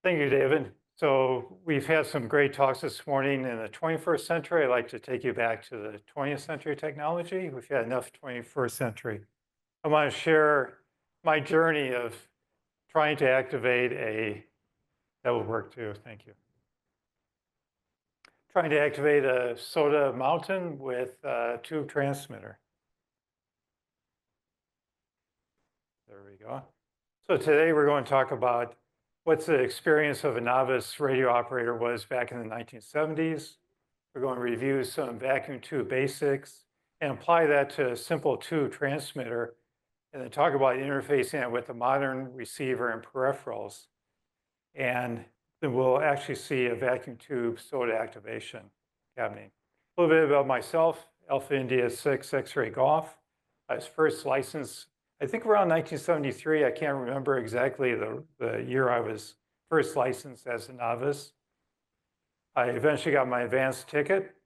Thank you, David. So we've had some great talks this morning. In the 21st century, I'd like to take you back to the 20th century technology. We've had enough 21st century. I want to share my journey of trying to activate that will work too, thank you. Trying to activate a SOTA mountain with a tube transmitter. There we go. So today we're going to talk about what the experience of a novice radio operator was back in the 1970s. We're going to review some vacuum tube basics and apply that to a simple tube transmitter, and then talk about interfacing it with a modern receiver and peripherals. And then we'll actually see a vacuum tube SOTA activation happening. A little bit about myself, Alpha India 6 X-ray Golf. I was first licensed, I think around 1973. I can't remember exactly the year I was first licensed as a novice. I eventually got my advanced ticket.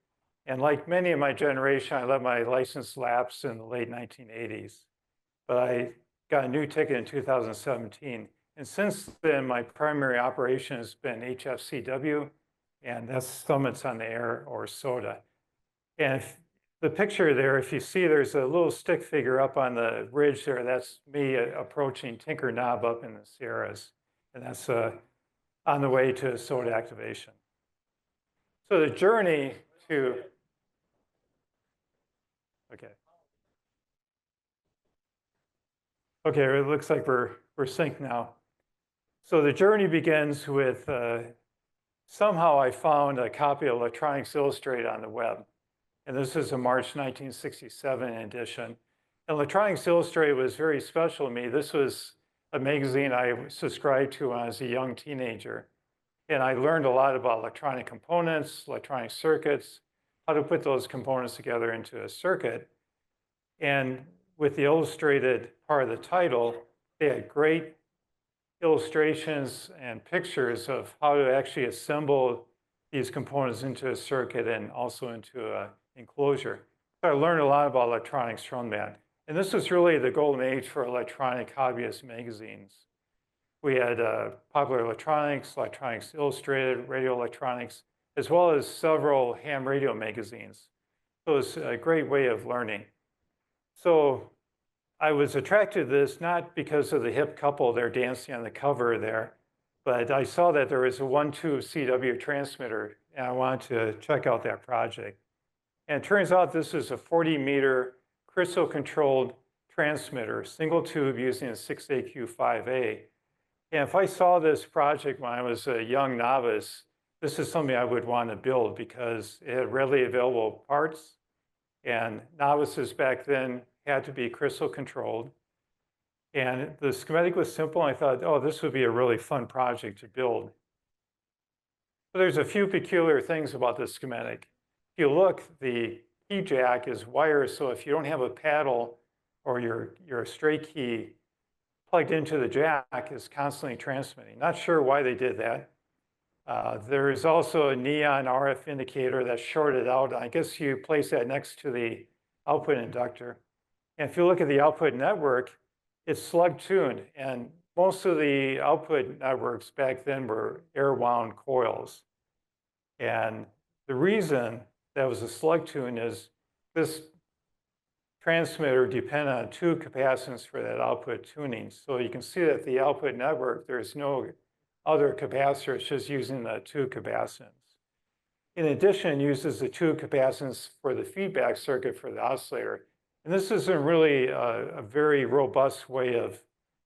And like many of my generation, I let my license lapse in the late 1980s. But I got a new ticket in 2017. And since then, my primary operation has been HFCW, and that's Summits on the Air, or SOTA. And the picture there, if you see, there's a little stick figure up on the ridge there. That's me approaching Tinker Knob up in the Sierras. And that's on the way to SOTA activation. So the journey to, okay, it looks like we're synced now. So the journey begins with, somehow I found a copy of Electronics Illustrated on the web. And this is a March 1967 edition. And Electronics Illustrated was very special to me. This was a magazine I subscribed to when I was a young teenager. And I learned a lot about electronic components, electronic circuits, how to put those components together into a circuit. And with the illustrated part of the title, they had great illustrations and pictures of how to actually assemble these components into a circuit and also into an enclosure. So I learned a lot about electronics from that. And this was really the golden age for electronic hobbyist magazines. We had Popular Electronics, Electronics Illustrated, Radio Electronics, as well as several ham radio magazines. So it was a great way of learning. So I was attracted to this not because of the hip couple there dancing on the cover there, but I saw that there was a 1-tube CW transmitter, and I wanted to check out that project. And it turns out this is a 40-meter crystal-controlled transmitter, single tube using a 6AQ5A. And if I saw this project when I was a young novice, this is something I would want to build because it had readily available parts, and novices back then had to be crystal controlled. And the schematic was simple. I thought, oh, this would be a really fun project to build. But there's a few peculiar things about this schematic. If you look, the key jack is wire, so if you don't have a paddle or your straight key plugged into the jack, is constantly transmitting. Not sure why they did that. There is also a neon RF indicator that's shorted out. I guess you place that next to the output inductor. And if you look at the output network, it's slug tuned. And most of the output networks back then were air wound coils. And the reason that was a slug tune is this transmitter depended on two capacitance for that output tuning. So you can see that the output network, there's no other capacitor, it's just using the two capacitance. In addition, it uses the two capacitance for the feedback circuit for the oscillator. And this isn't really a very robust way of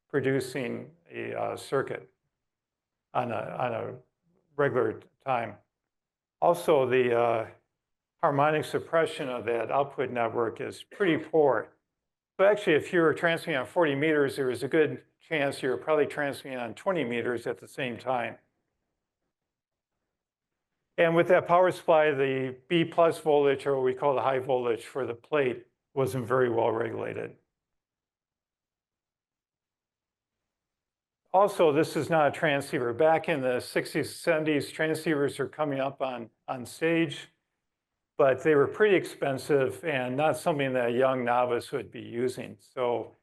producing a circuit on a regular time. Also, the harmonic suppression of that output network is pretty poor. So actually, if you were transmitting on 40 meters, there was a good chance you were probably transmitting on 20 meters at the same time. And with that power supply, the B+ voltage, or what we call the high voltage for the plate, wasn't very well regulated. Also, this is not a transceiver. Back in the 60s, 70s, transceivers are coming up on stage, but they were pretty expensive and not something that a young novice would be using. So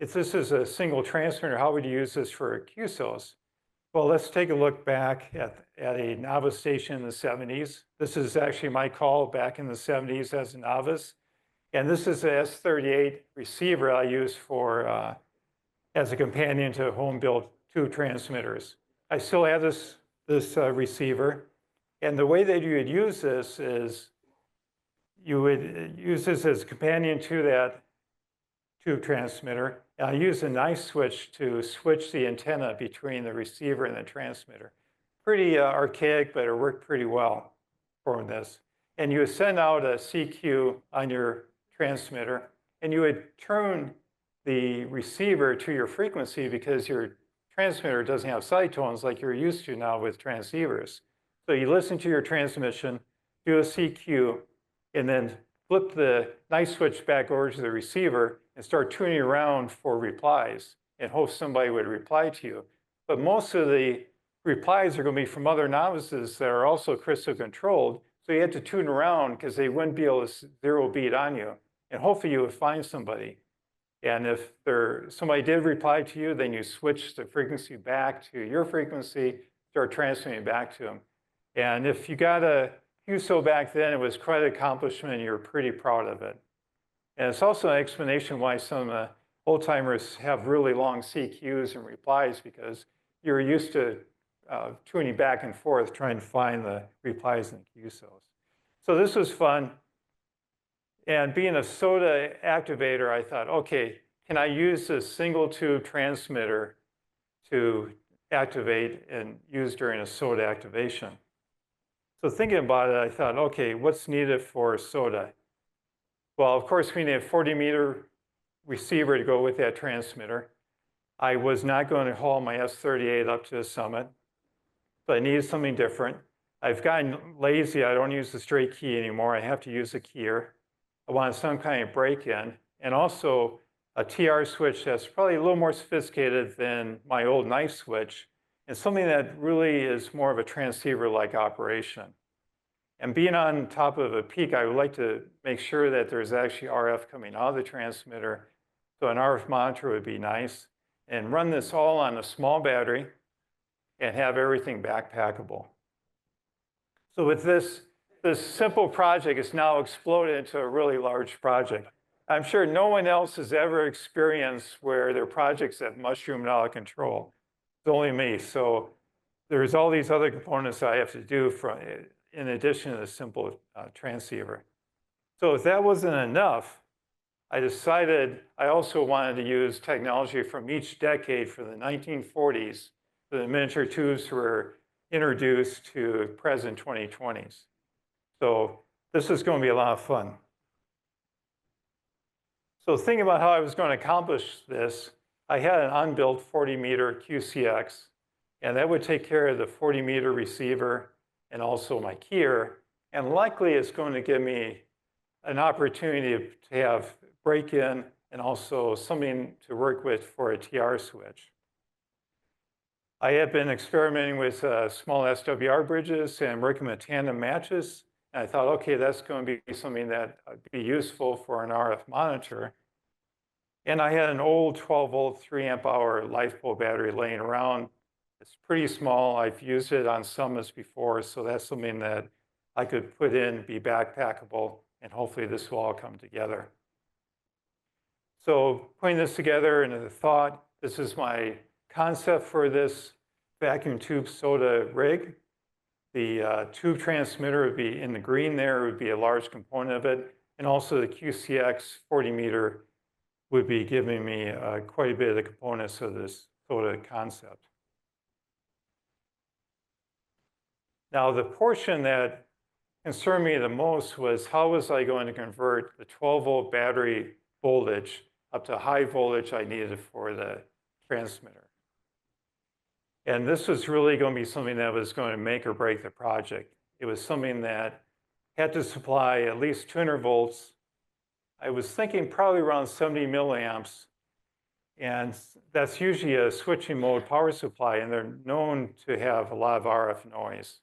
if this is a single transmitter, how would you use this for QSOs? Well, let's take a look back at a novice station in the 70s. This is actually my call back in the 70s as a novice. And this is a S38 receiver I use for as a companion to home-built tube transmitters. I still have this receiver. And the way that you would use this is you would use this as a companion to that tube transmitter. And I use a nice switch to switch the antenna between the receiver and the transmitter. Pretty archaic, but it worked pretty well for this. And you would send out a CQ on your transmitter, and you would turn the receiver to your frequency because your transmitter doesn't have side tones like you're used to now with transceivers. So you listen to your transmission, do a CQ, and then flip the nice switch back over to the receiver and start tuning around for replies and hope somebody would reply to you. But most of the replies are going to be from other novices that are also crystal controlled. So you had to tune around because they wouldn't be able to zero beat on you. And hopefully you would find somebody. And if somebody did reply to you, then you switch the frequency back to your frequency, start transmitting back to them. And if you got a QSO back then, it was quite an accomplishment, and you were pretty proud of it. And it's also an explanation why some old timers have really long CQs and replies, because you're used to tuning back and forth, trying to find the replies in the QSOs. So this was fun. And being a SOTA activator, I thought, okay, can I use this single tube transmitter to activate and use during a SOTA activation? So thinking about it, I thought, okay, what's needed for SOTA? Well, of course, we need a 40-meter receiver to go with that transmitter. I was not going to haul my S38 up to the summit, so I needed something different. I've gotten lazy. I don't use the straight key anymore. I have to use a keyer. I wanted some kind of break-in, and also a TR switch that's probably a little more sophisticated than my old knife switch, and something that really is more of a transceiver-like operation. And being on top of a peak, I would like to make sure that there's actually RF coming out of the transmitter. So an RF monitor would be nice. And run this all on a small battery and have everything backpackable. So with this simple project has now exploded into a really large project. I'm sure no one else has ever experienced where their projects have mushroomed out of control. It's only me. So there's all these other components I have to do in addition to the simple transceiver. So if that wasn't enough, I decided I also wanted to use technology from each decade from the 1940s. The miniature tubes were introduced to present 2020s. So this is going to be a lot of fun. So thinking about how I was going to accomplish this, I had an unbuilt 40-meter QCX, and that would take care of the 40-meter receiver and also my keyer. And likely it's going to give me an opportunity to have break-in and also something to work with for a TR switch. I have been experimenting with small SWR bridges and working with tandem matches. And I thought, okay, that's going to be something that would be useful for an RF monitor. And I had an old 12-volt, 3-amp-hour LifePo battery laying around. It's pretty small. I've used it on summits before, so that's something that I could put in, be backpackable, and hopefully this will all come together. So putting this together into the thought, this is my concept for this vacuum tube SOTA rig. The tube transmitter would be in the green there, would be a large component of it. And also the QCX 40-meter would be giving me quite a bit of the components of this SOTA concept. Now, the portion that concerned me the most was how was I going to convert the 12-volt battery voltage up to high voltage I needed for the transmitter. And this was really going to be something that was going to make or break the project. It was something that had to supply at least 200 volts. I was thinking probably around 70 milliamps. And that's usually a switching mode power supply, and they're known to have a lot of RF noise.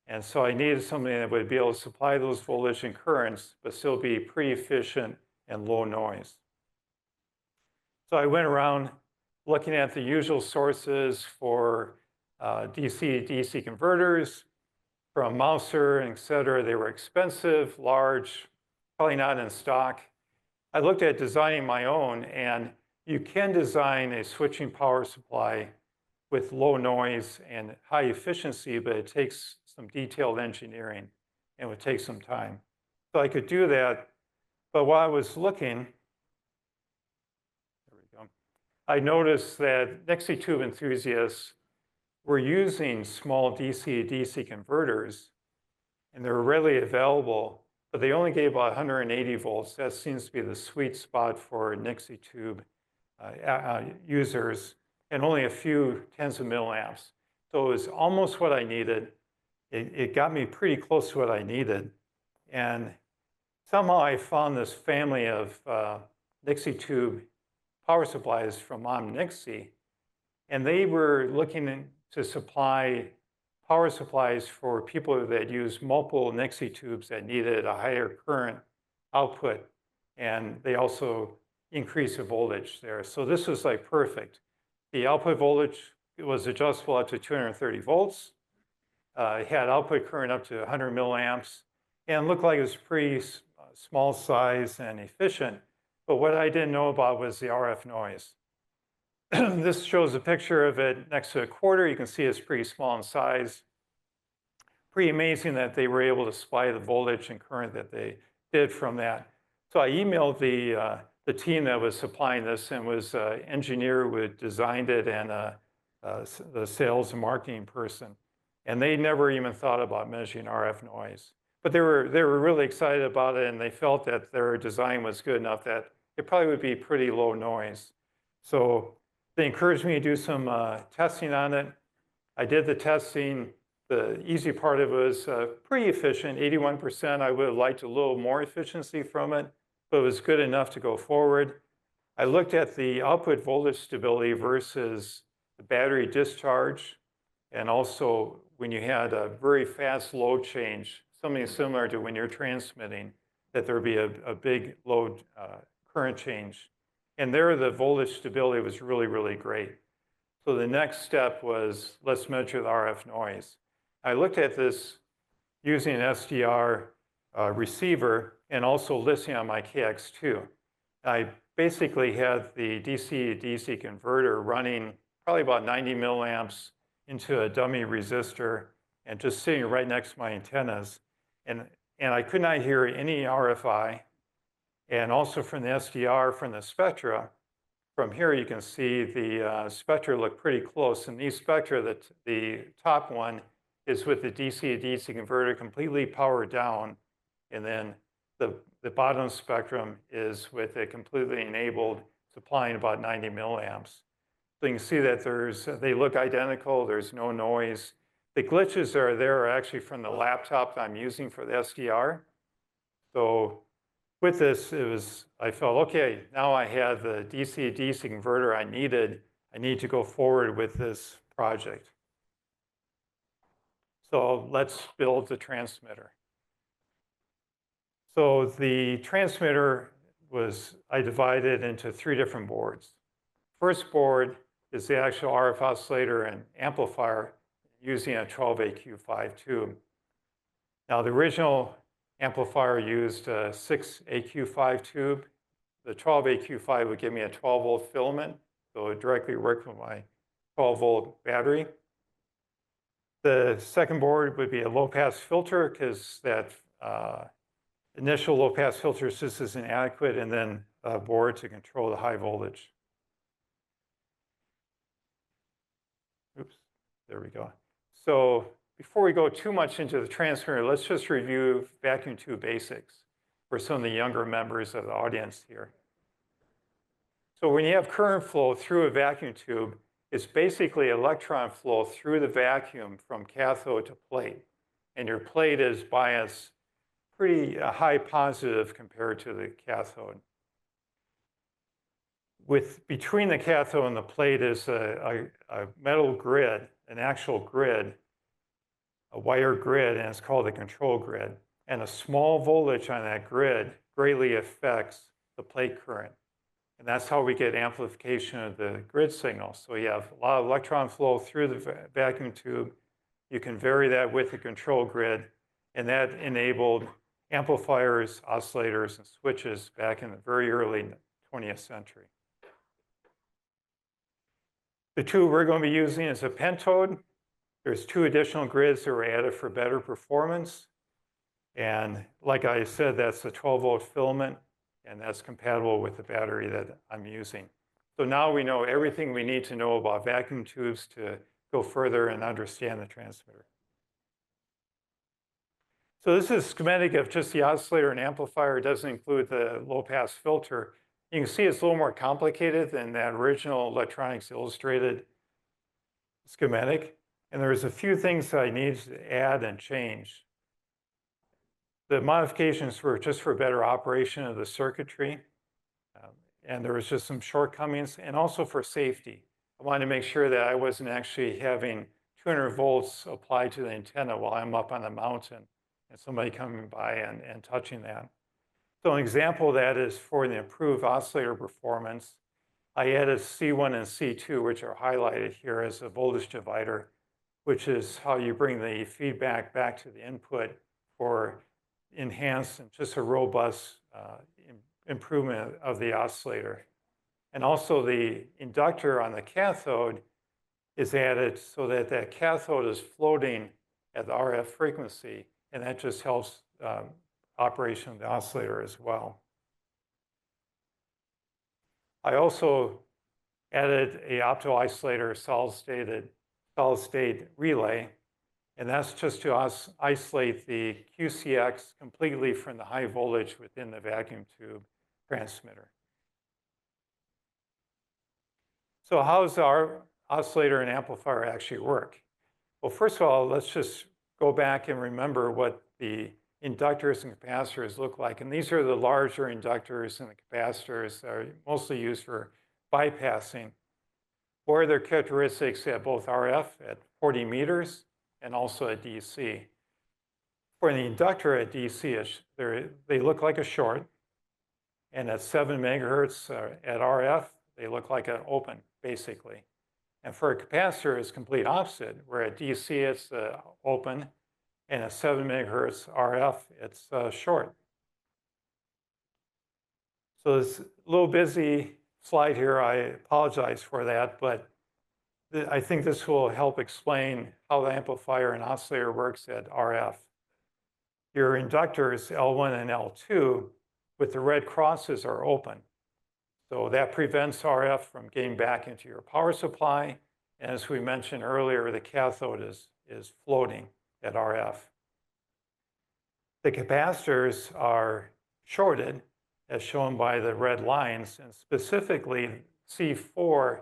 And so I needed something that would be able to supply those voltage and currents, but still be pretty efficient and low noise. So I went around looking at the usual sources for DC-DC converters from Mouser, et cetera. They were expensive, large, probably not in stock. I looked at designing my own, and you can design a switching power supply with low noise and high efficiency, but it takes some detailed engineering and would take some time. So I could do that, but while I was looking, there we go, I noticed that Nixie tube enthusiasts were using small DC-DC converters, and they were readily available, but they only gave about 180 volts. That seems to be the sweet spot for Nixie tube users, and only a few tens of milliamps. So it was almost what I needed. It got me pretty close to what I needed. And somehow I found this family of Nixie tube power supplies from Mom Nixie, and they were looking to supply power supplies for people that use multiple Nixie tubes that needed a higher current output, and they also increase the voltage there. So this was like perfect. The output voltage was adjustable up to 230 volts. It had output current up to 100 milliamps, and looked like it was pretty small size and efficient. But what I didn't know about was the RF noise. This shows a picture of it next to a quarter. You can see it's pretty small in size. Pretty amazing that they were able to supply the voltage and current that they did from that. So I emailed the team that was supplying this, and was an engineer who had designed it and the sales and marketing person. And they never even thought about measuring RF noise. But they were really excited about it, and they felt that their design was good enough that it probably would be pretty low noise. So they encouraged me to do some testing on it. I did the testing. The easy part of it was pretty efficient, 81%. I would have liked a little more efficiency from it, but it was good enough to go forward. I looked at the output voltage stability versus the battery discharge, and also when you had a very fast load change, something similar to when you're transmitting, that there would be a big load current change. And there, the voltage stability was really, really great. So the next step was, let's measure the RF noise. I looked at this using an SDR receiver and also listening on my KX2. I basically had the DC-DC converter running probably about 90 milliamps into a dummy resistor and just sitting right next to my antennas. And I could not hear any RFI. And also from the SDR, from the spectra, from here you can see the spectra look pretty close. And these spectra, the top one is with the DC-DC converter completely powered down. And then the bottom spectrum is with it completely enabled, supplying about 90 milliamps. So you can see that they look identical, there's no noise. The glitches that are there are actually from the laptop that I'm using for the SDR. So with this, I felt, okay, now I have the DC-DC converter I needed. I need to go forward with this project. So let's build the transmitter. So the transmitter I divided into 3 different boards. First board is the actual RF oscillator and amplifier using a 12AQ5 tube. Now the original amplifier used a 6AQ5 tube. The 12AQ5 would give me a 12-volt filament, so it would directly work with my 12-volt battery. The second board would be a low-pass filter, because that initial low-pass filter just isn't adequate, and then a board to control the high voltage. Oops, there we go. So before we go too much into the transmitter, let's just review vacuum tube basics for some of the younger members of the audience here. So when you have current flow through a vacuum tube, it's basically electron flow through the vacuum from cathode to plate. And your plate is biased pretty high positive compared to the cathode. Between the cathode and the plate is a metal grid, an actual grid, a wire grid, and it's called a control grid. And a small voltage on that grid greatly affects the plate current. And that's how we get amplification of the grid signal. So you have a lot of electron flow through the vacuum tube. You can vary that with the control grid, and that enabled amplifiers, oscillators, and switches back in the very early 20th century. The tube we're going to be using is a pentode. There's 2 additional grids that were added for better performance. And like I said, that's a 12-volt filament, and that's compatible with the battery that I'm using. So now we know everything we need to know about vacuum tubes to go further and understand the transmitter. So this is a schematic of just the oscillator and amplifier. It doesn't include the low-pass filter. You can see it's a little more complicated than that original Electronics Illustrated schematic. And there's a few things that I need to add and change. The modifications were just for better operation of the circuitry. And there was just some shortcomings, and also for safety. I wanted to make sure that I wasn't actually having 200 volts applied to the antenna while I'm up on the mountain and somebody coming by and touching that. So an example of that is for the improved oscillator performance. I added C1 and C2, which are highlighted here as a voltage divider, which is how you bring the feedback back to the input for enhanced and just a robust improvement of the oscillator. And also the inductor on the cathode is added so that that cathode is floating at the RF frequency, and that just helps operation of the oscillator as well. I also added a opto-isolator solid-state relay, and that's just to isolate the QCX completely from the high voltage within the vacuum tube transmitter. So how does our oscillator and amplifier actually work? Well, first of all, let's just go back and remember what the inductors and capacitors look like. And these are the larger inductors and the capacitors that are mostly used for bypassing. What are their characteristics at both RF at 40 meters and also at DC? For the inductor at DC, they look like a short. And at 7 megahertz at RF, they look like an open, basically. And for a capacitor, it's complete opposite, where at DC, it's open, and at 7 megahertz RF, it's short. So it's a little busy slide here. I apologize for that, but I think this will help explain how the amplifier and oscillator works at RF. Your inductors, L1 and L2, with the red crosses are open. So that prevents RF from getting back into your power supply. And as we mentioned earlier, the cathode is floating at RF. The capacitors are shorted, as shown by the red lines, and specifically C4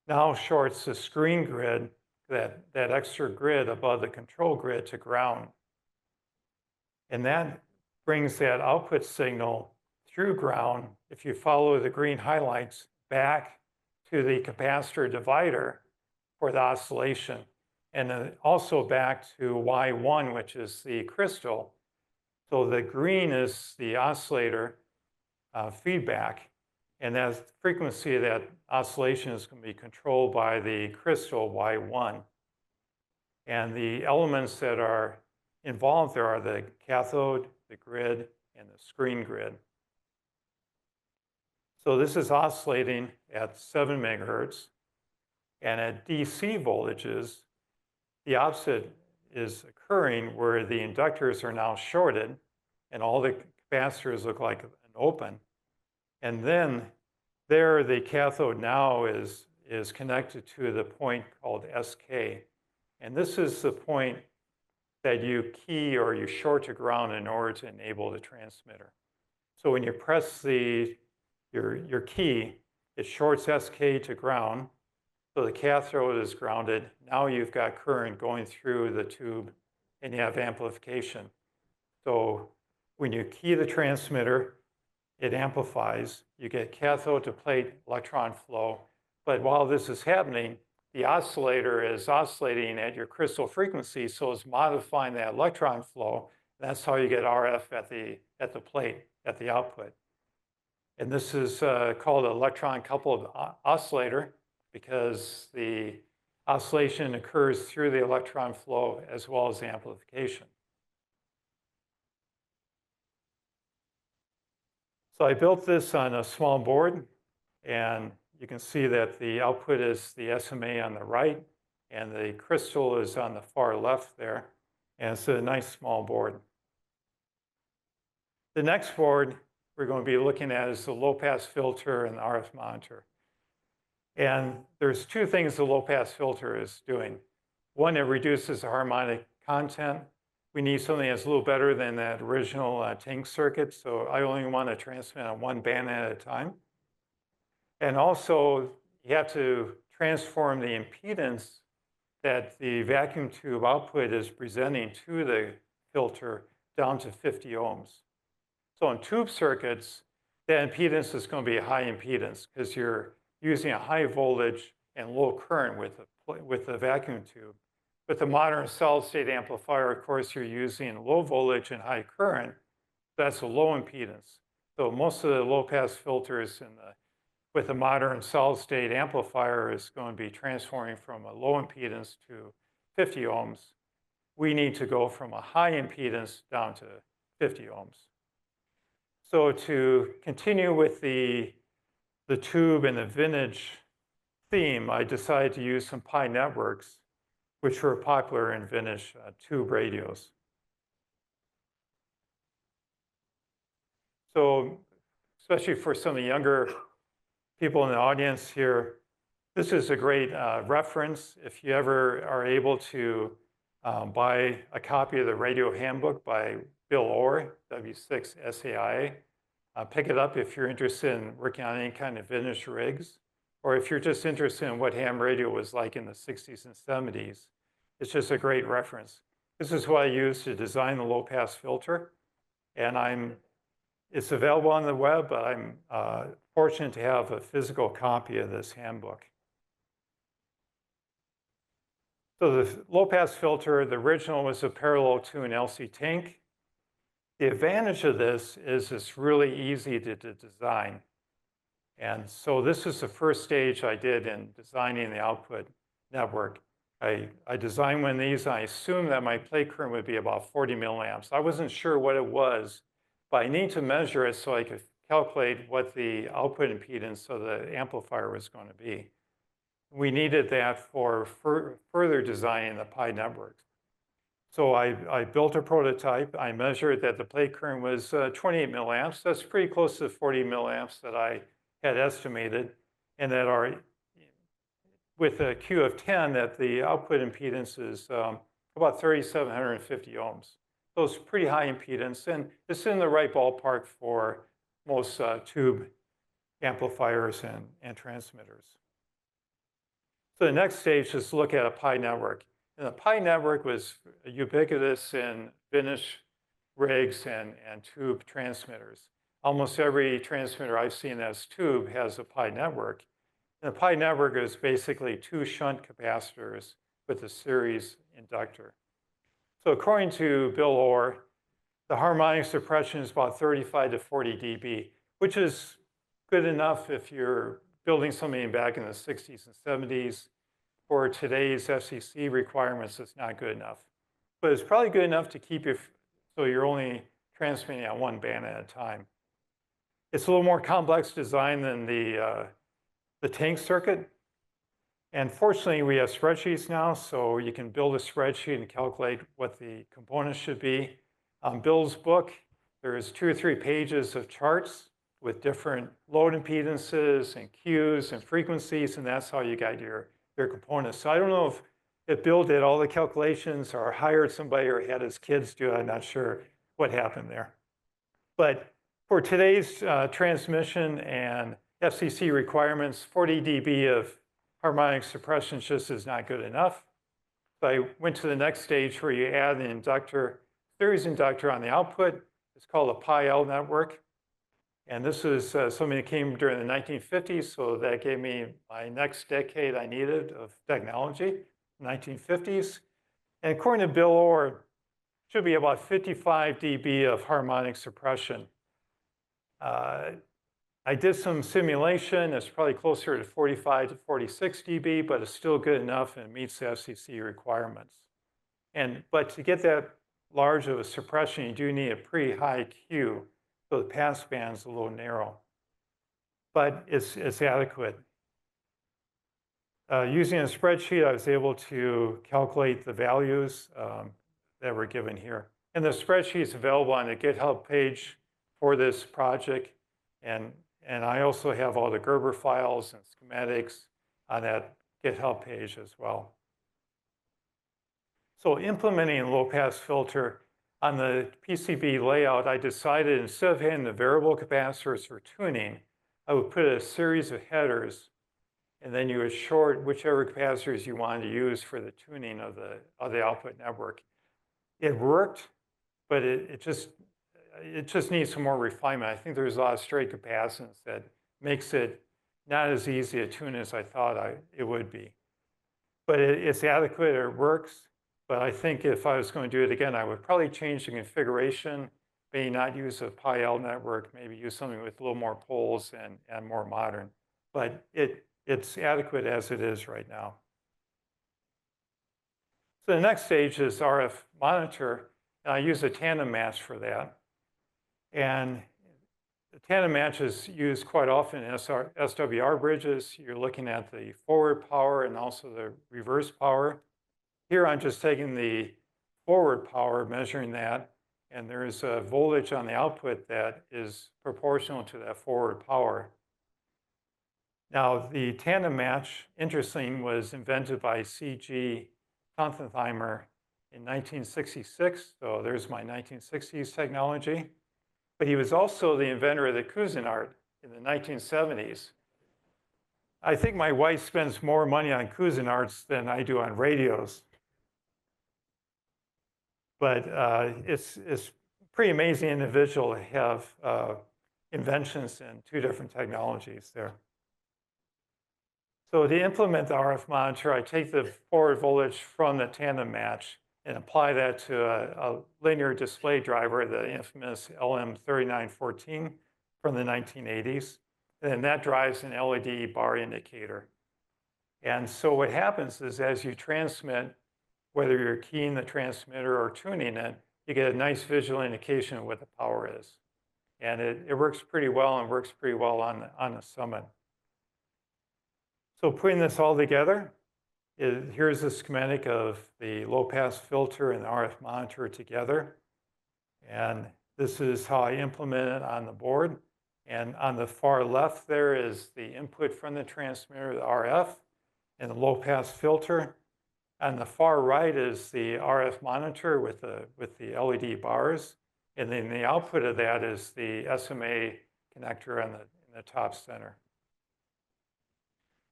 now shorts the screen grid, that extra grid above the control grid, to ground. And that brings that output signal through ground, if you follow the green highlights, back to the capacitor divider for the oscillation, and then also back to Y1, which is the crystal. So the green is the oscillator feedback, and that frequency of that oscillation is going to be controlled by the crystal Y1. And the elements that are involved there are the cathode, the grid, and the screen grid. So this is oscillating at 7 megahertz. And at DC voltages, the opposite is occurring, where the inductors are now shorted and all the capacitors look like an open. And then there, the cathode now is connected to the point called SK. And this is the point that you key or you short to ground in order to enable the transmitter. So when you press your key, it shorts SK to ground. So the cathode is grounded. Now you've got current going through the tube and you have amplification. So when you key the transmitter, it amplifies. You get cathode to plate electron flow. But while this is happening, the oscillator is oscillating at your crystal frequency, so it's modifying that electron flow. That's how you get RF at the plate, at the output. And this is called an electron-coupled oscillator because the oscillation occurs through the electron flow as well as the amplification. So I built this on a small board, and you can see that the output is the SMA on the right, and the crystal is on the far left there. And it's a nice small board. The next board we're going to be looking at is the low-pass filter and the RF monitor. And there's two things the low-pass filter is doing. One, it reduces the harmonic content. We need something that's a little better than that original tank circuit, so I only want to transmit on one band at a time. And also, you have to transform the impedance that the vacuum tube output is presenting to the filter down to 50 ohms. So in tube circuits, that impedance is going to be a high impedance because you're using a high voltage and low current with the vacuum tube. With the modern solid-state amplifier, of course, you're using low voltage and high current. That's a low impedance. So most of the low-pass filters with the modern solid-state amplifier is going to be transforming from a low impedance to 50 ohms. We need to go from a high impedance down to 50 ohms. So to continue with the tube and the vintage theme, I decided to use some pi networks, which were popular in vintage tube radios. So especially for some of the younger people in the audience here, this is a great reference. If you ever are able to buy a copy of the radio handbook by Bill Orr, W6SAI, pick it up if you're interested in working on any kind of vintage rigs, or if you're just interested in what ham radio was like in the 60s and 70s. It's just a great reference. This is what I used to design the low-pass filter, and it's available on the web, but I'm fortunate to have a physical copy of this handbook. So the low-pass filter, the original was a parallel tune LC tank. The advantage of this is it's really easy to design. And so this is the first stage I did in designing the output network. I designed one of these, and I assumed that my plate current would be about 40 milliamps. I wasn't sure what it was, but I need to measure it so I could calculate what the output impedance of the amplifier was going to be. We needed that for further designing the pi network. So I built a prototype. I measured that the plate current was 28 milliamps. That's pretty close to the 40 milliamps that I had estimated, and that with a Q of 10, that the output impedance is about 3,750 ohms. So it's pretty high impedance, and it's in the right ballpark for most tube amplifiers and transmitters. So the next stage is to look at a pi network. And the pi network was ubiquitous in vintage rigs and tube transmitters. Almost every transmitter I've seen that's tube has a pi network. And the pi network is basically two shunt capacitors with a series inductor. So according to Bill Orr, the harmonic suppression is about 35 to 40 dB, which is good enough if you're building something back in the 60s and 70s. For today's FCC requirements, it's not good enough. But it's probably good enough to keep you, so you're only transmitting on one band at a time. It's a little more complex design than the tank circuit. And fortunately, we have spreadsheets now, so you can build a spreadsheet and calculate what the components should be. Bill's book, there's 2 or 3 pages of charts with different load impedances and Qs and frequencies, and that's how you guide your components. So I don't know if Bill did all the calculations or hired somebody or had his kids do it. I'm not sure what happened there. But for today's transmission and FCC requirements, 40 dB of harmonic suppression just is not good enough. So I went to the next stage where you add an inductor, series inductor on the output. It's called a pi-L network. And this is something that came during the 1950s, so that gave me my next decade I needed of technology, 1950s. And according to Bill Orr, it should be about 55 dB of harmonic suppression. I did some simulation. It's probably closer to 45 to 46 dB, but it's still good enough and it meets the FCC requirements. But to get that large of a suppression, you do need a pretty high Q, so the passband's a little narrow. But it's adequate. Using a spreadsheet, I was able to calculate the values that were given here. And the spreadsheet is available on the GitHub page for this project. And I also have all the Gerber files and schematics on that GitHub page as well. So implementing a low-pass filter on the PCB layout, I decided instead of having the variable capacitors for tuning, I would put a series of headers, and then you would short whichever capacitors you wanted to use for the tuning of the output network. It worked, but it just needs some more refinement. I think there's a lot of straight capacitance that makes it not as easy to tune as I thought it would be. But it's adequate, it works. But I think if I was going to do it again, I would probably change the configuration, maybe not use a Pi-L network, maybe use something with a little more poles and more modern. But it's adequate as it is right now. So the next stage is RF monitor, and I use a tandem match for that. And the tandem match is used quite often in SWR bridges. You're looking at the forward power and also the reverse power. Here I'm just taking the forward power, measuring that, and there's a voltage on the output that is proportional to that forward power. Now, the tandem match, interesting, was invented by C.G. Kontenheimer in 1966, so there's my 1960s technology. But he was also the inventor of the Cuisinart in the 1970s. I think my wife spends more money on Cuisinarts than I do on radios. But it's pretty amazing individual to have inventions in two different technologies there. So to implement the RF monitor, I take the forward voltage from the tandem match and apply that to a linear display driver, the infamous LM3914 from the 1980s. And that drives an LED bar indicator. And so what happens is as you transmit, whether you're keying the transmitter or tuning it, you get a nice visual indication of what the power is. And it works pretty well and works pretty well on the Summit. So putting this all together, here's a schematic of the low-pass filter and the RF monitor together. And this is how I implement it on the board. And on the far left there is the input from the transmitter, the RF, and the low-pass filter. On the far right is the RF monitor with the LED bars. And then the output of that is the SMA connector in the top center.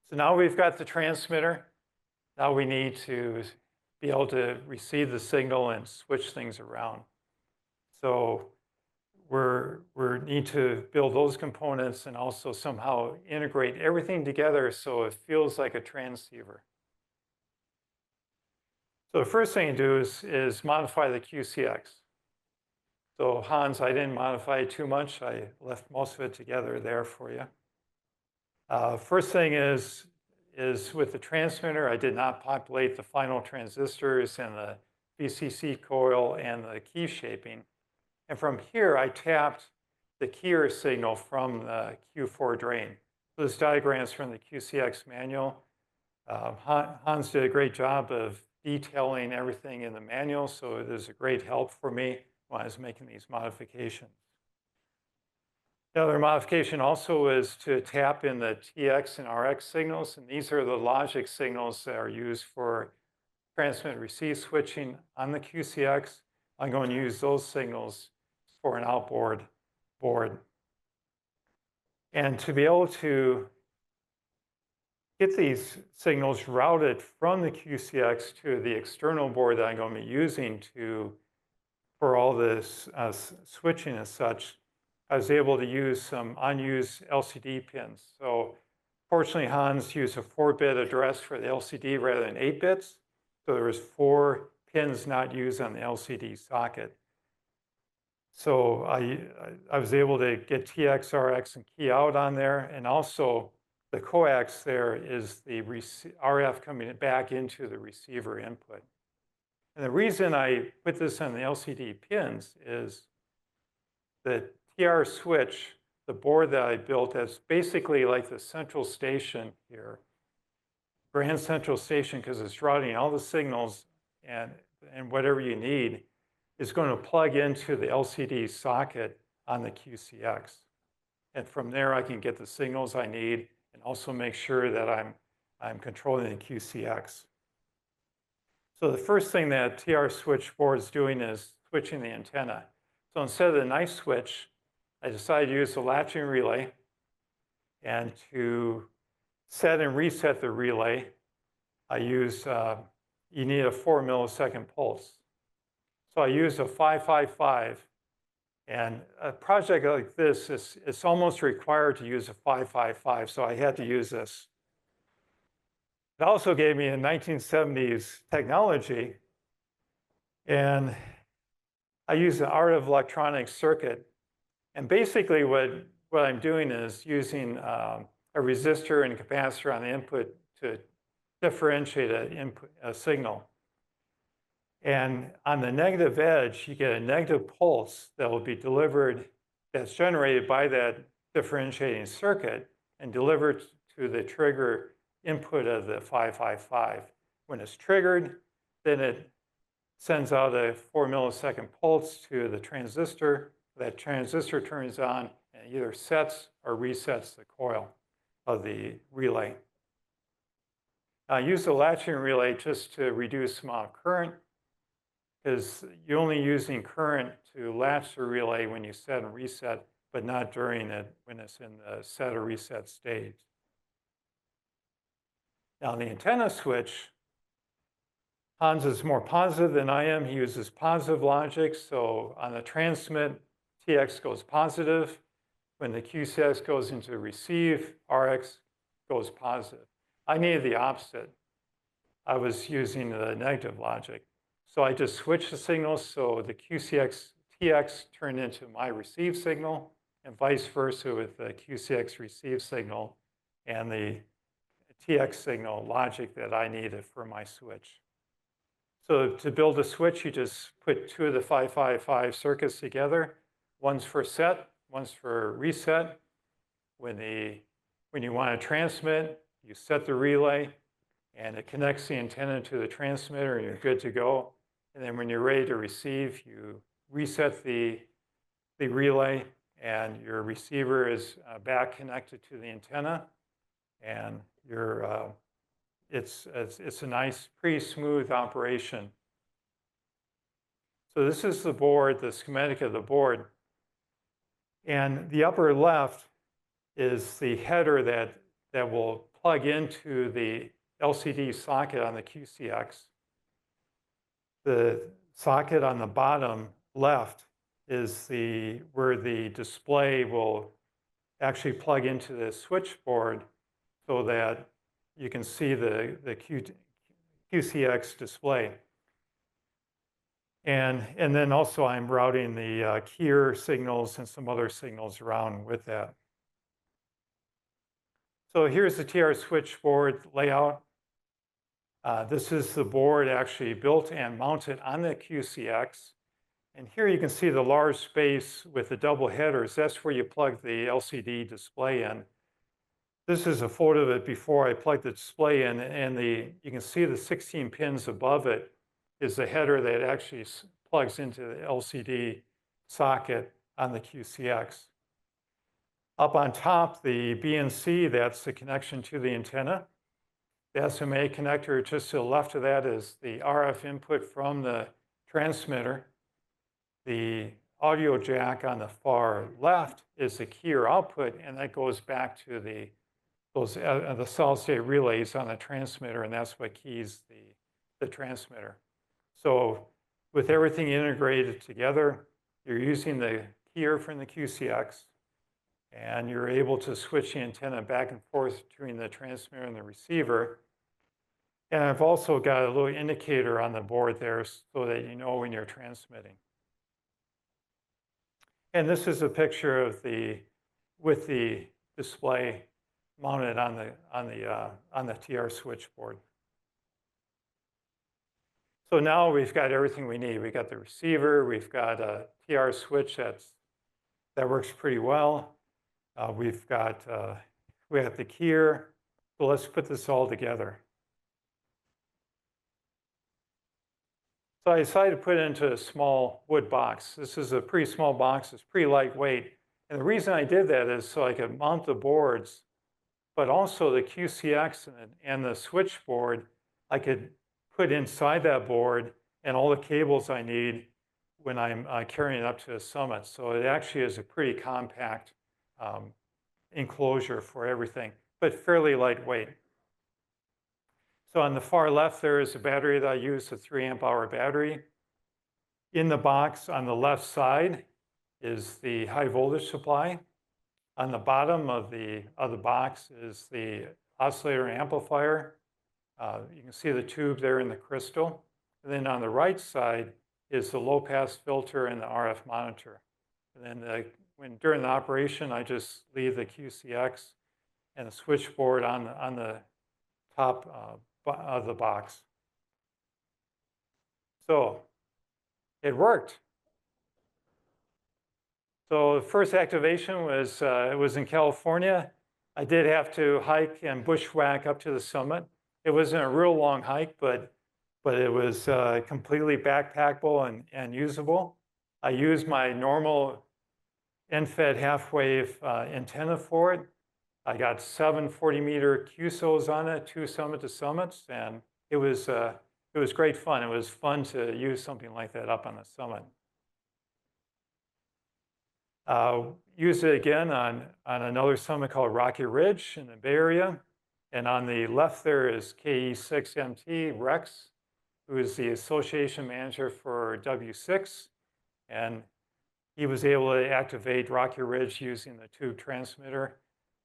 So now we've got the transmitter. Now we need to be able to receive the signal and switch things around. So we need to build those components and also somehow integrate everything together so it feels like a transceiver. So the first thing to do is modify the QCX. So Hans, I didn't modify it too much. I left most of it together there for you. First thing is with the transmitter, I did not populate the final transistors and the VCC coil and the key shaping. And from here, I tapped the keyer signal from the Q4 drain. So this diagram is from the QCX manual. Hans did a great job of detailing everything in the manual, so it is a great help for me when I was making these modifications. The other modification also is to tap in the TX and RX signals, and these are the logic signals that are used for transmit-receive switching on the QCX. I'm going to use those signals for an outboard board. And to be able to get these signals routed from the QCX to the external board that I'm going to be using for all this switching and such, I was able to use some unused LCD pins. So fortunately, Hans used a 4-bit address for the LCD rather than 8 bits. So there was 4 pins not used on the LCD socket. So I was able to get TX, RX, and key out on there, and also the coax there is the RF coming back into the receiver input. And the reason I put this on the LCD pins is the TR switch, the board that I built, that's basically like the central station here, Grand Central Station, because it's routing all the signals and whatever you need is going to plug into the LCD socket on the QCX. And from there, I can get the signals I need and also make sure that I'm controlling the QCX. So the first thing that TR switchboard is doing is switching the antenna. So instead of the knife switch, I decided to use the latching relay. And to set and reset the relay, I use, you need a 4 millisecond pulse. So I used a 555. And a project like this, it's almost required to use a 555, so I had to use this. It also gave me a 1970s technology, and I use the art of electronics circuit. And basically what I'm doing is using a resistor and a capacitor on the input to differentiate a signal. And on the negative edge, you get a negative pulse that will be delivered, that's generated by that differentiating circuit and delivered to the trigger input of the 555. When it's triggered, then it sends out a 4 millisecond pulse to the transistor. That transistor turns on and either sets or resets the coil of the relay. I use the latching relay just to reduce the amount of current, because you're only using current to latch the relay when you set and reset, but not during it when it's in the set or reset stage. Now the antenna switch, Hans is more positive than I am. He uses positive logic. So on the transmit, TX goes positive. When the QCX goes into receive, RX goes positive. I needed the opposite. I was using the negative logic. So I just switched the signals so the QCX TX turned into my receive signal and vice versa with the QCX receive signal and the TX signal logic that I needed for my switch. So to build a switch, you just put two of the 555 circuits together. One's for set, one's for reset. When you want to transmit, you set the relay and it connects the antenna to the transmitter and you're good to go. And then when you're ready to receive, you reset the relay and your receiver is back connected to the antenna. And it's a nice, pretty smooth operation. So this is the board, the schematic of the board. And the upper left is the header that will plug into the LCD socket on the QCX. The socket on the bottom left is where the display will actually plug into the switchboard so that you can see the QCX display. And then also I'm routing the keyer signals and some other signals around with that. So here's the TR switchboard layout. This is the board actually built and mounted on the QCX. And here you can see the large space with the double headers. That's where you plug the LCD display in. This is a photo of it before I plugged the display in, and you can see the 16 pins above it is the header that actually plugs into the LCD socket on the QCX. Up on top, the BNC, that's the connection to the antenna. The SMA connector just to the left of that is the RF input from the transmitter. The audio jack on the far left is the keyer output, and that goes back to the solid-state relays on the transmitter, and that's what keys the transmitter. So with everything integrated together, you're using the keyer from the QCX, and you're able to switch the antenna back and forth between the transmitter and the receiver. And I've also got a little indicator on the board there so that you know when you're transmitting. And this is a picture of with the display mounted on the TR switchboard. So now we've got everything we need. We've got the receiver, we've got a TR switch that works pretty well. We've got the keyer. So let's put this all together. So I decided to put it into a small wood box. This is a pretty small box. It's pretty lightweight. And the reason I did that is so I could mount the boards, but also the QCX and the switchboard, I could put inside that board and all the cables I need when I'm carrying it up to the summit. So it actually is a pretty compact enclosure for everything, but fairly lightweight. So on the far left, there is a battery that I use, a 3 amp hour battery. In the box on the left side is the high voltage supply. On the bottom of the box is the oscillator and amplifier. You can see the tube there in the crystal. And then on the right side is the low pass filter and the RF monitor. And then during the operation, I just leave the QCX and the switchboard on the top of the box. So it worked. So the first activation was it was in California. I did have to hike and bushwhack up to the summit. It wasn't a real long hike, but it was completely backpackable and usable. I used my normal end-fed half-wave antenna for it. I got 7 40-meter QSOs on it, 2 summit-to-summits, and it was great fun. It was fun to use something like that up on the summit. Used it again on another summit called Rocky Ridge in the Bay Area. And on the left there is KE6MT Rex, who is the association manager for W6. And he was able to activate Rocky Ridge using the tube transmitter.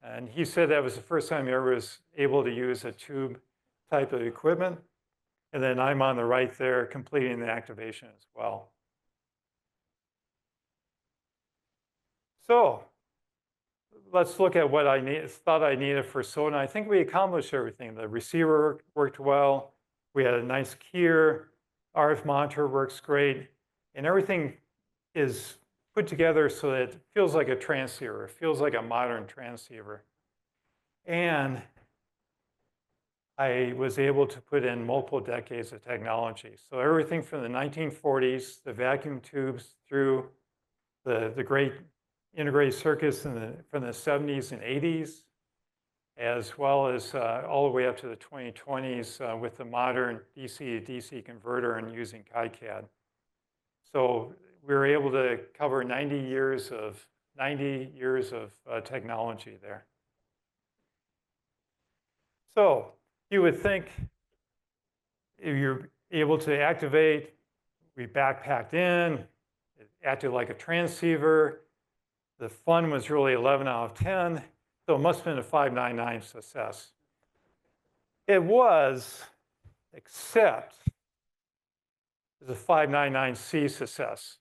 And he said that was the first time he ever was able to use a tube type of equipment. And then I'm on the right there completing the activation as well. So let's look at what I thought I needed for SOTA. I think we accomplished everything. The receiver worked well. We had a nice keyer. RF monitor works great. And everything is put together so that it feels like a transceiver. It feels like a modern transceiver. And I was able to put in multiple decades of technology. So everything from the 1940s, the vacuum tubes, through the great integrated circuits from the 70s and 80s, as well as all the way up to the 2020s with the modern DC to DC converter and using KiCad. So we were able to cover 90 years of technology there. So you would think if you're able to activate, we backpacked in, it acted like a transceiver. The fun was really 11 out of 10, so it must have been a 599 success. It was, except it was a 599C success.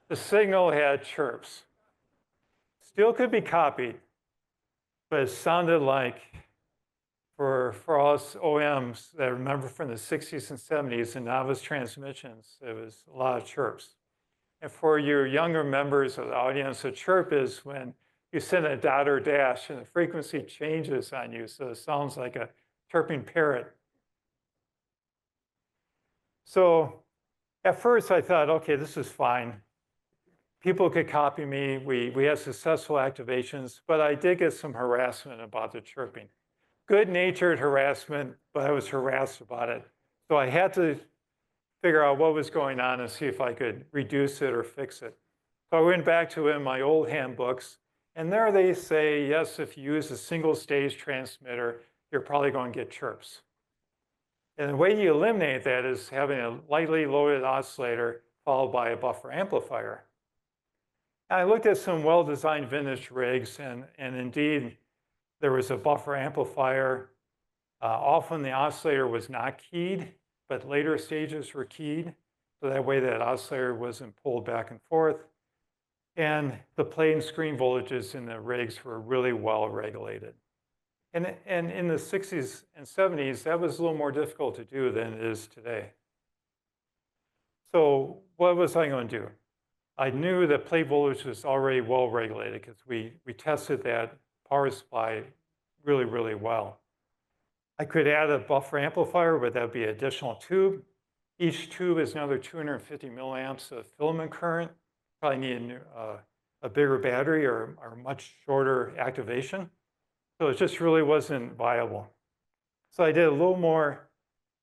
The signal had chirps. Still could be copied, but it sounded like, for us OEMs that remember from the 60s and 70s and novice transmissions, it was a lot of chirps. And for your younger members of the audience, a chirp is when you send a dot or dash and the frequency changes on you, so it sounds like a chirping parrot. So at first I thought, okay, this is fine. People could copy me. We had successful activations, but I did get some harassment about the chirping. Good-natured harassment, but I was harassed about it. So I had to figure out what was going on and see if I could reduce it or fix it. So I went back to in my old handbooks, and there they say, yes, if you use a single-stage transmitter, you're probably going to get chirps. And the way you eliminate that is having a lightly loaded oscillator followed by a buffer amplifier. And I looked at some well-designed vintage rigs, and indeed, there was a buffer amplifier. Often the oscillator was not keyed, but later stages were keyed. So that way that oscillator wasn't pulled back and forth. And the plate and screen voltages in the rigs were really well regulated. And in the 60s and 70s, that was a little more difficult to do than it is today. So what was I going to do? I knew that plate voltage was already well regulated because we tested that power supply really, really well. I could add a buffer amplifier, but that would be an additional tube. Each tube is another 250 milliamps of filament current. Probably need a bigger battery or much shorter activation. So it just really wasn't viable. So I did a little more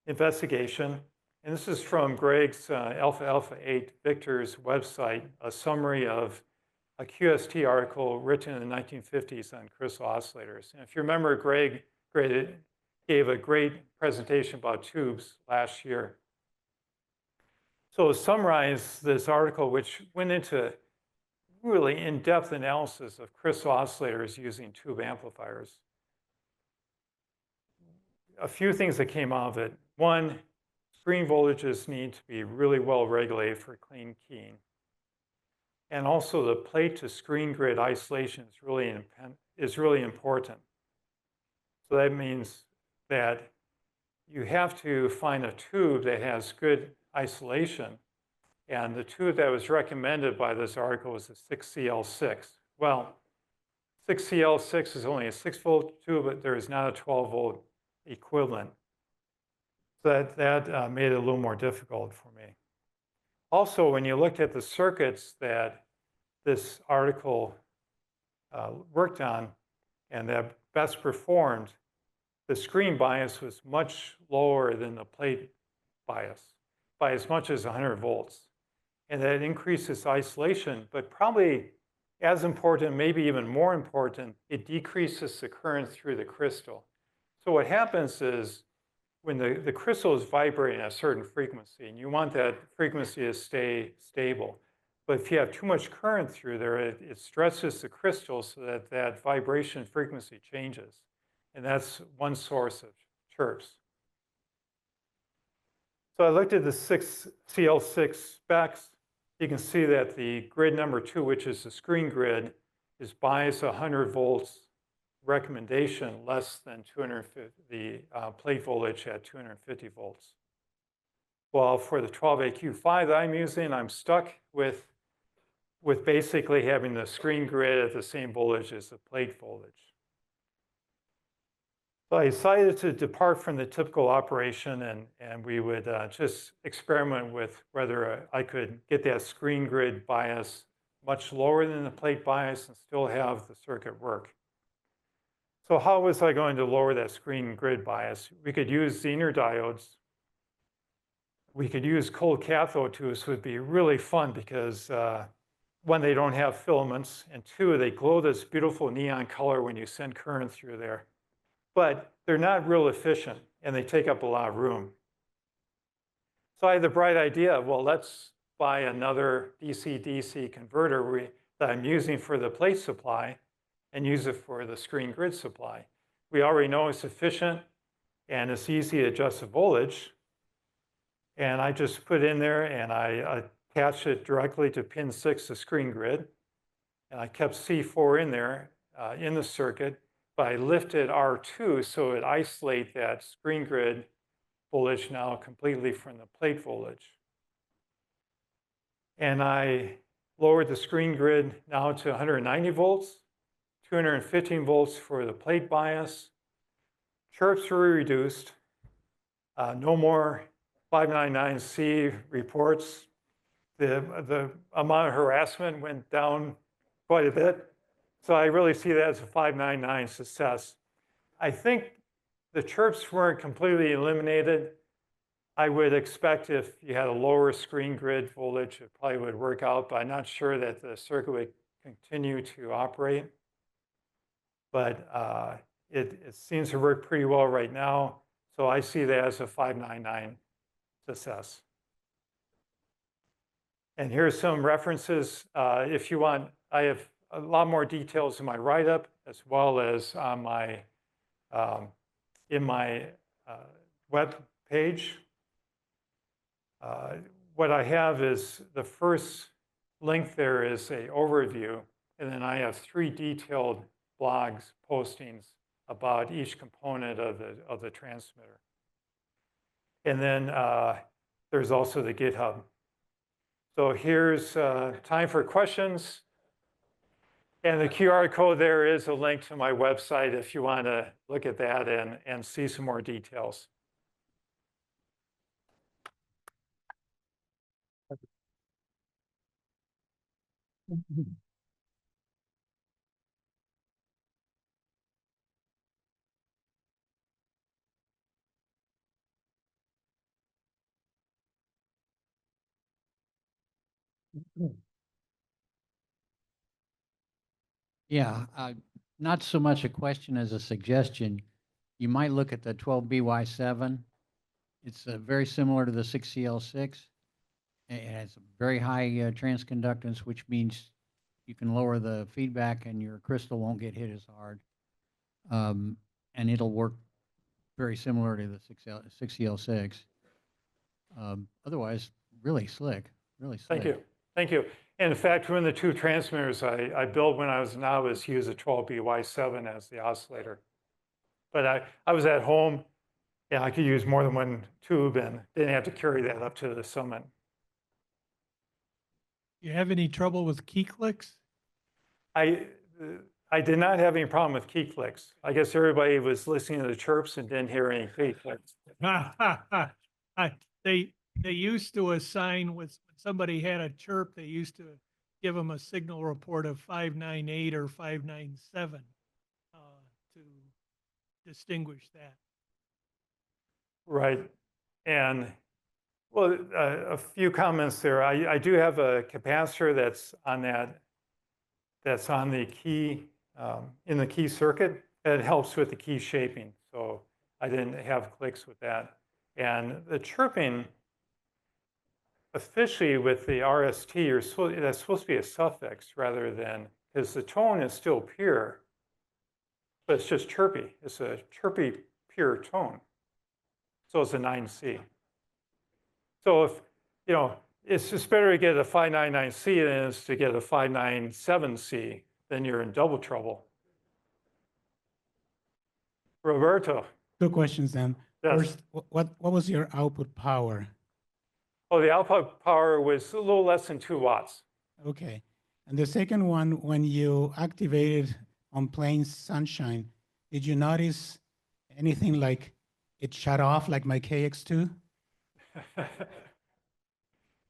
investigation. And this is from Greg's Alpha Alpha 8 Victor's website, a summary of a QST article written in the 1950s on crystal oscillators. And if you remember, Greg gave a great presentation about tubes last year. So to summarize this article, which went into really in-depth analysis of crystal oscillators using tube amplifiers, a few things that came out of it. One, screen voltages need to be really well regulated for clean keying. And also the plate to screen grid isolation is really important. So that means that you have to find a tube that has good isolation. And the tube that was recommended by this article was the 6CL6. Well, 6CL6 is only a 6-volt tube, but there is not a 12-volt equivalent. So that made it a little more difficult for me. Also, when you looked at the circuits that this article worked on and that best performed, the screen bias was much lower than the plate bias by as much as 100 volts. And that increases isolation, but probably as important, maybe even more important, it decreases the current through the crystal. So what happens is when the crystal is vibrating at a certain frequency, and you want that frequency to stay stable, but if you have too much current through there, it stresses the crystal so that that vibration frequency changes. And that's one source of chirps. So I looked at the 6CL6 specs. You can see that the grid number 2, which is the screen grid, is biased 100 volts recommendation less than 250, the plate voltage at 250 volts. Well, for the 12AQ5 that I'm using, I'm stuck with basically having the screen grid at the same voltage as the plate voltage. So I decided to depart from the typical operation, and we would just experiment with whether I could get that screen grid bias much lower than the plate bias and still have the circuit work. So how was I going to lower that screen grid bias? We could use Zener diodes. We could use cold cathode tubes, would be really fun because one, they don't have filaments, and two, they glow this beautiful neon color when you send current through there. But they're not real efficient, and they take up a lot of room. So I had the bright idea, well, let's buy another DC-DC converter that I'm using for the plate supply and use it for the screen grid supply. We already know it's efficient, and it's easy to adjust the voltage. And I just put it in there, and I attached it directly to pin 6, the screen grid. And I kept C4 in there in the circuit. But I lifted R2 so it isolates that screen grid voltage now completely from the plate voltage. And I lowered the screen grid now to 190 volts, 215 volts for the plate bias. Chirps were reduced. No more 599C reports. The amount of harassment went down quite a bit. So I really see that as a 599 success. I think the chirps weren't completely eliminated. I would expect if you had a lower screen grid voltage, it probably would work out, but I'm not sure that the circuit would continue to operate. But it seems to work pretty well right now. So I see that as a 599 success. And here's some references. If you want, I have a lot more details in my write-up, as well as on my in my web page. What I have is the first link there is a overview, and then I have 3 detailed blogs postings about each component of the transmitter. And then there's also the GitHub. So here's time for questions. And the QR code there is a link to my website if you want to look at that and see some more details. Yeah, not so much a question as a suggestion. You might look at the 12BY7. It's very similar to the 6CL6. It has very high transconductance, which means you can lower the feedback and your crystal won't get hit as hard. And it'll work very similar to the 6CL6. Otherwise, really slick, really slick. Thank you. Thank you. And in fact, one of the 2 transmitters I built when I was a novice used a 12BY7 as the oscillator. But I was at home, and I could use more than 1 tube and didn't have to carry that up to the summit. You have any trouble with key clicks? I did not have any problem with key clicks. I guess everybody was listening to the chirps and didn't hear any key clicks. They used to assign when somebody had a chirp, they used to give them a signal report of 598 or 597 to distinguish that. Right. And well, a few comments there. I do have a capacitor that's on the key, in the key circuit. It helps with the key shaping. So I didn't have clicks with that. And the chirping, officially with the RST, that's supposed to be a suffix rather than, because the tone is still pure, but it's just chirpy. It's a chirpy, pure tone. So it's a 9C. So if, it's just better to get a 599C than it is to get a 597C, then you're in double trouble. Roberto. 2 questions then. Yes. First, what was your output power? Oh, the output power was a little less than 2 watts. Okay. And the second one, when you activated on plain sunshine, did you notice anything like it shut off like my KX2?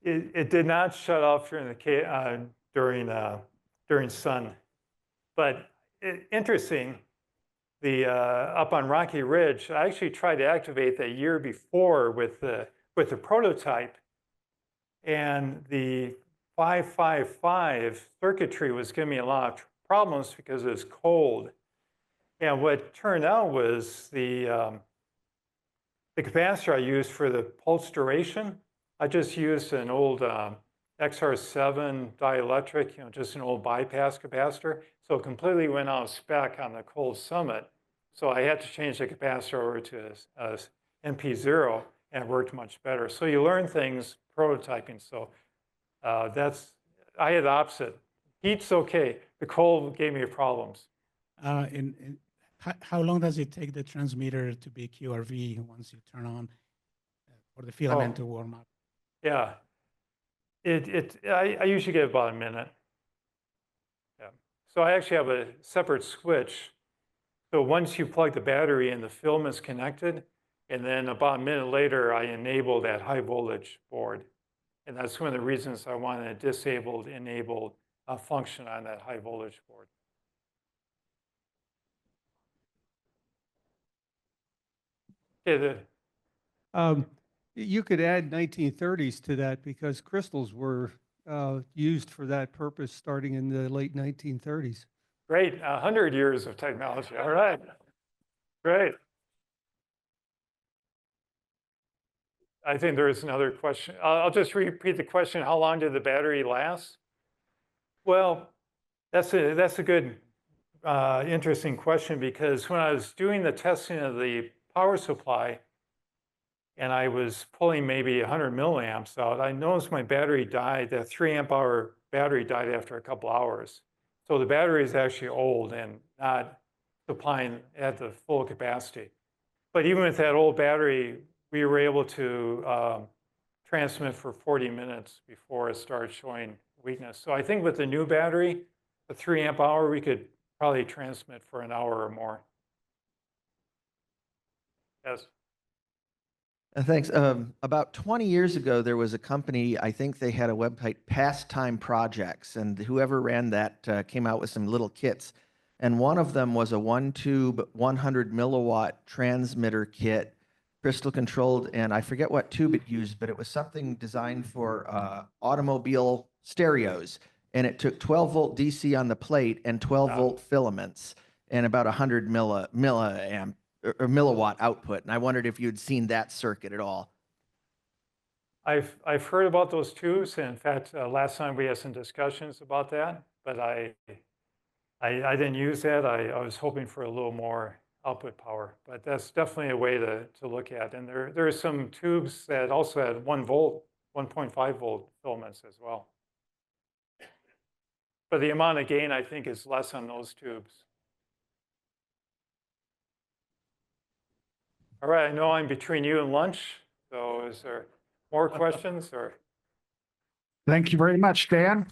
It did not shut off during sun, but interesting. Up on Rocky Ridge, I actually tried to activate that year before with the prototype, and the 555 circuitry was giving me a lot of problems because it was cold. And what turned out was the capacitor I used for the pulse duration, I just used an old XR7 dielectric, just an old bypass capacitor. So it completely went out of spec on the cold summit. So I had to change the capacitor over to a MP0, and it worked much better. So you learn things prototyping. So I had the opposite. Heat's okay. The cold gave me problems. How long does it take the transmitter to be QRV once you turn on for the filament to warm up? Yeah, I usually get about a minute. Yeah. So I actually have a separate switch. So once you plug the battery in, the filament's connected, and then about a minute later, I enable that high voltage board. And that's one of the reasons I wanted a disabled, enabled function on that high voltage board. Okay, you could add 1930s to that because crystals were used for that purpose starting in the late 1930s. great, 100 years of technology. All right, great. I think there is another question. I'll just repeat the question. How long did the battery last? Well, that's a good, interesting question, because when I was doing the testing of the power supply, and I was pulling maybe 100 milliamps out. I noticed my battery died, that 3 amp hour battery died after a couple hours. So the battery is actually old and not supplying at the full capacity. But even with that old battery, we were able to transmit for 40 minutes before it started showing weakness. So I think with the new battery, the 3 amp hour, we could probably transmit for an hour or more. Yes. Thanks. About 20 years ago, there was a company, I think they had a website, Pastime Projects, and whoever ran that came out with some little kits. And one of them was a one-tube, 100 milliwatt transmitter kit, crystal controlled, and I forget what tube it used, but it was something designed for automobile stereos. And it took 12 volt DC on the plate and 12 volt filaments and about 100 milliamp or milliwatt output. And I wondered if you'd seen that circuit at all. I've heard about those tubes. And in fact, last time we had some discussions about that, but I didn't use that. I was hoping for a little more output power, but that's definitely a way to look at. And there are some tubes that also had 1 volt, 1.5 volt filaments as well. But the amount of gain, I think, is less on those tubes. All right, I know I'm between you and lunch, so is there more questions or? Thank you very much, Dan.